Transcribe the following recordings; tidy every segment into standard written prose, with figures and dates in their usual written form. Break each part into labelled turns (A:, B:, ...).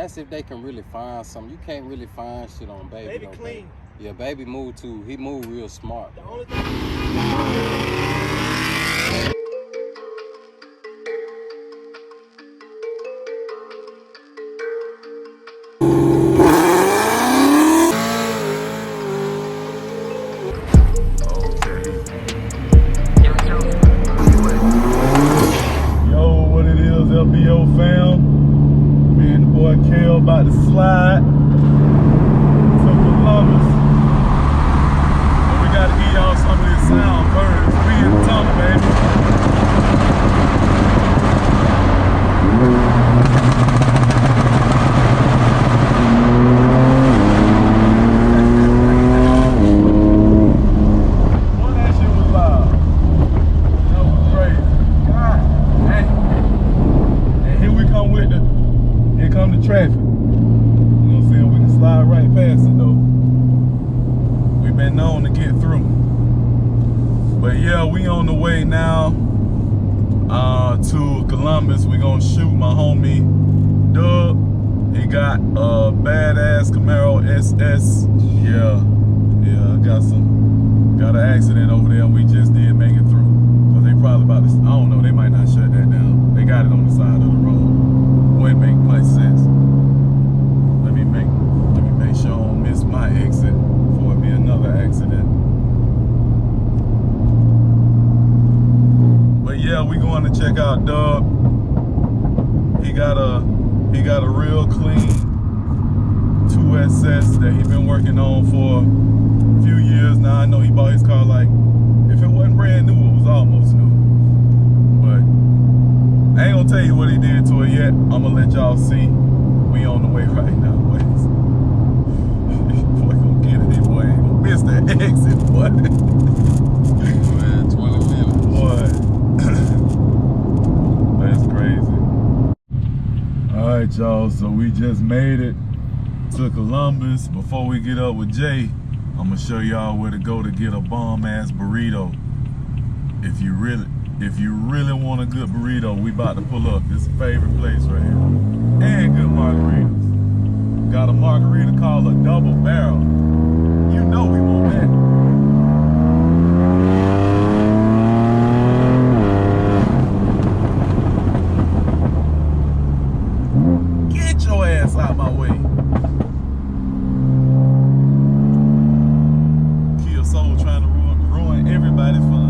A: that's if they can really find something. You can't really find shit on Baby.
B: Baby
A: though,
B: clean.
A: Baby. Yeah, Baby moved too. He moved real smart.
B: The only thing.
C: LBO fam, me and the boy Kale about to slide to Columbus. But we gotta give y'all some of this sound first. We in the tunnel, baby. Boy, that shit was loud. That was crazy. God dang. Here come the traffic. You know what I'm saying? We can slide right past it though. We've been known to get through. But yeah, we on the way now to Columbus. We gonna shoot my homie Dub. He got a badass CAMARO SS. Yeah, got an accident over there and we just did make it through. Cause they probably about to, I don't know, they might not shut that down. They got it on the side of the road. Wouldn't make much sense. Let me make sure I don't miss my exit before it be another accident. But yeah, we going to check out Dub. He got a real clean 2SS that he been working on for a few years now. I know he bought his car like, if it wasn't brand new, it was almost new. But I ain't gonna tell you what he did to it yet. I'm gonna let y'all see. We on the way right now, boys. Boy, gonna get it, boy. Ain't gonna miss that exit, boy.
A: Man, 20 minutes.
C: Boy. That's crazy. Alright, y'all. So we just made it to Columbus. Before we get up with Jay, I'm gonna show y'all where to go to get a bomb-ass burrito. If you really want a good burrito, we about to pull up. This is a favorite place right here. And good margaritas. Got a margarita called a double barrel. You know we want that. Get your ass out my way. Kill Soul trying to ruin everybody's fun.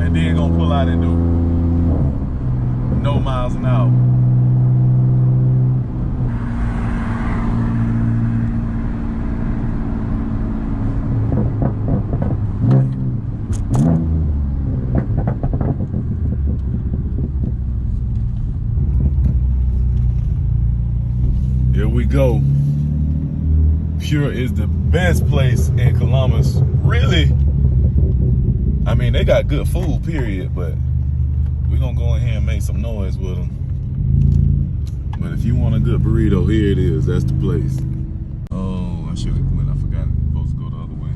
C: And then gonna pull out and do no miles an hour. Here we go. Pure is the best place in Columbus. Really? I mean, they got good food, period, but we're gonna go in here and make some noise with them. But if you want a good burrito, here it is. That's the place. Oh, I should have went. I forgot. I'm supposed to go the other way.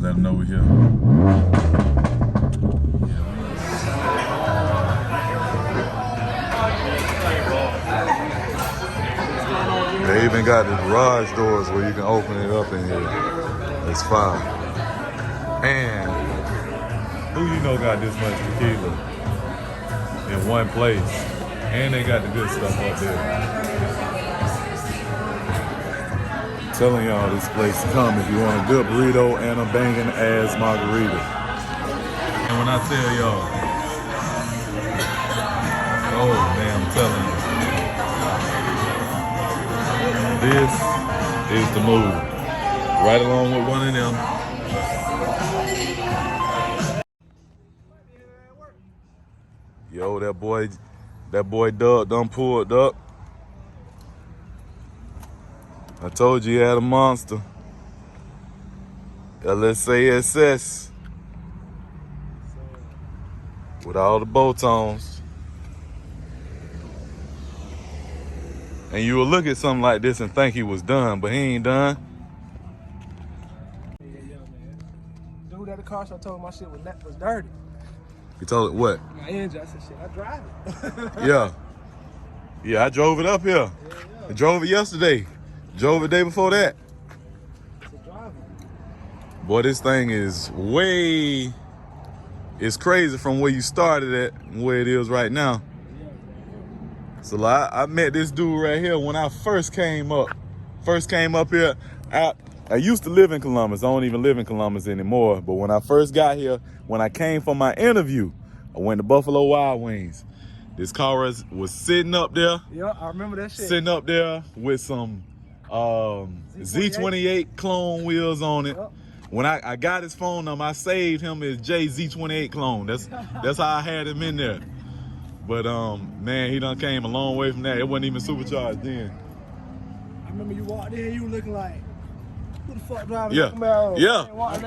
C: Let them know we're here. They even got the garage doors where you can open it up in here. It's fine. And who you know got this much tequila in one place? And they got the good stuff up there. Telling y'all this place to come if you want a good burrito and a banging ass margarita. And when I tell y'all, oh man, I'm telling you, this is the move. Right along with one of them. Yo, that boy Doug done pulled up. I told you he had a monster. LSASS. With all the bolt-ons. And you will look at something like this and think he was done, but he ain't done.
B: Yeah, man. Dude at the car show told me my shit was dirty.
C: You told it what?
B: My engine. I said, shit, I drive it.
C: Yeah. Yeah, I drove it up here.
B: Yeah.
C: I drove it yesterday. Drove it the day before that.
B: It's a driver.
C: Boy, this thing is it's crazy from where you started at and where it is right now. So like, I met this dude right here when I first came up. Here. I used to live in Columbus. I don't even live in Columbus anymore. But when I first got here, when I came for my interview, I went to Buffalo Wild Wings. This car was sitting up there.
B: Yeah, I remember that shit.
C: Sitting up there with some Z28 clone wheels on it.
B: Yep.
C: When I got his phone number, I saved him as JZ28 clone. That's how I had him in there. But man, he done came a long way from that. It wasn't even supercharged then.
B: I remember you walked in, you were looking like, who the fuck driving
C: Yeah,
B: the CAMARO?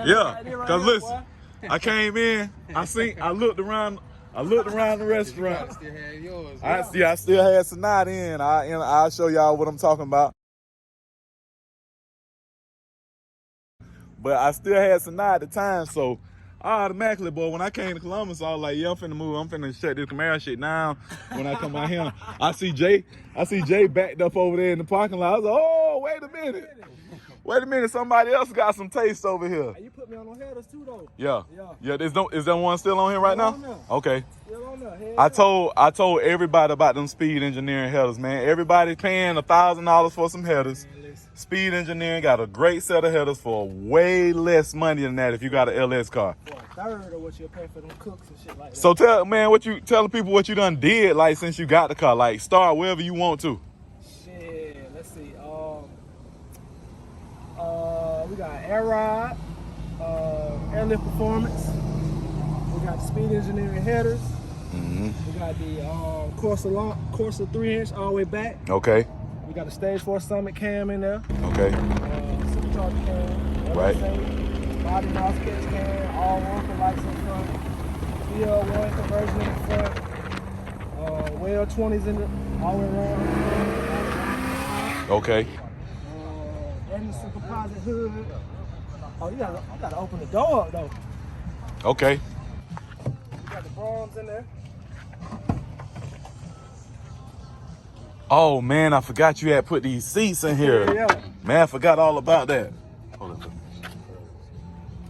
C: yeah. Cause listen, I came in, I looked around the restaurant.
A: Still had yours.
C: I still had Sonata in. I'll show y'all what I'm talking about. But I still had Sonata at the time, so I automatically, boy, when I came to Columbus, I was like, yeah, I'm finna move. I'm finna shut this CAMARO shit down. When I come out here, I see Jay backed up over there in the parking lot. I was like, oh, wait a minute, somebody else got some taste over here.
B: Hey, you put me on the headers too, though.
C: Yeah. Is that one still on here right now?
B: Still on there.
C: Okay.
B: Still on there.
C: I told everybody about them speed engineering headers, man. Everybody paying $1,000 for some headers.
B: Man, listen.
C: Speed engineering got a great set of headers for way less money than that if you got an LS car.
B: For a third of what you'll pay for them cooks and shit like that.
C: So tell the people what you done did like since you got the car. Like start wherever you want to.
B: Shit, let's see. We got air rod, airlift performance. We got the speed engineering headers.
C: Mm-hmm.
B: We got the Corsa 3-inch all the way back.
C: Okay.
B: We got the Stage 4 Summit cam in there.
C: Okay.
B: Supercharger cam.
C: Right.
B: Body mouse catch cam. All worker lights in front. VL1 conversion in the front. Well 20s in the all the way around.
C: Okay.
B: Anderson composite hood. Oh, I gotta open the door up though.
C: Okay.
B: We got the bronze in there.
C: Oh man, I forgot you had put these seats in here.
B: Yeah.
C: Man, I forgot all about that. Hold on.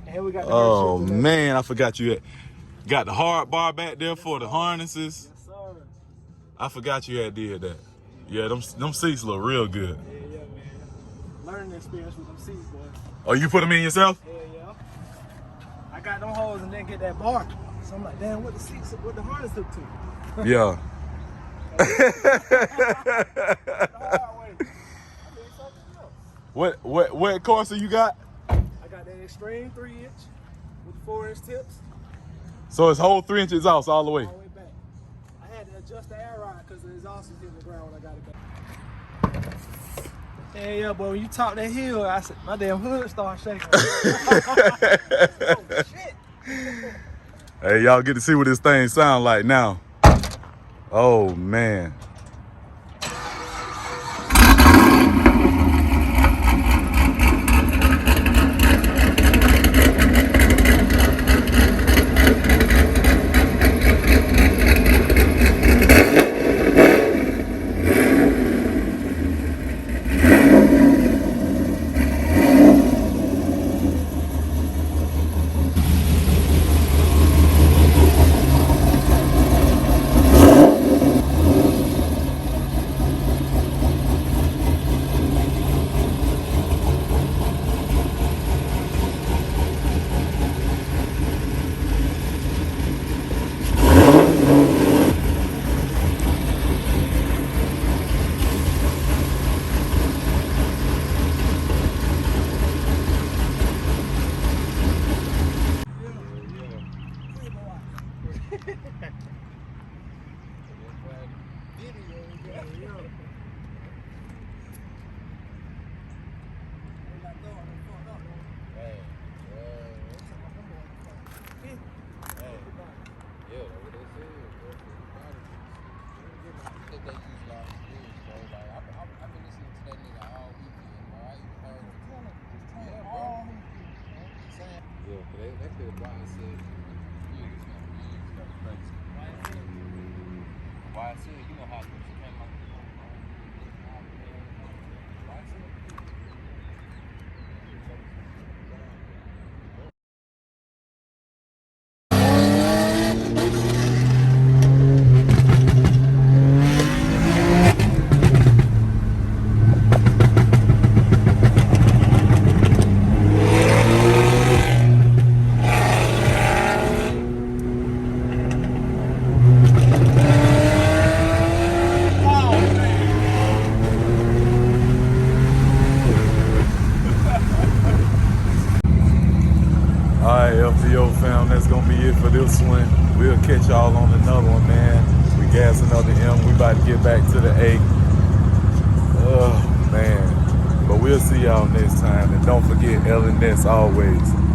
B: And here we got the
C: Oh
B: shit in there.
C: man, I forgot you had got the hard bar back there for the harnesses.
B: Yes, sir.
C: I forgot you had did that. Yeah, them seats look real good.
B: Yeah, man. Learning experience with them seats, boy.
C: Oh, you put them in yourself?
B: Yeah. I got them hoes and then get that bar. So I'm like, damn, what the harness hook to?
C: Yeah. What Corsa you got?
B: I got that Extreme 3-inch with 4-inch tips
C: So it's whole 3 inches exhaust all the way.
B: all the way back. I had to adjust the air ride because the exhaust was hitting the ground when I got it back. Yeah, boy, when you talk that hill, I said, my damn hood started shaking. Oh, shit.
C: Hey, y'all get to see what this thing sound like now. Oh man.
A: Yeah, but that could have why I said, why I said, you know how she came out. Why I said?
C: Alright, FBO fam, that's gonna be it for this one. We'll catch y'all on another one, man. We gas another M. We about to get back to the A. Oh, man. But we'll see y'all next time. And don't forget, LNS always.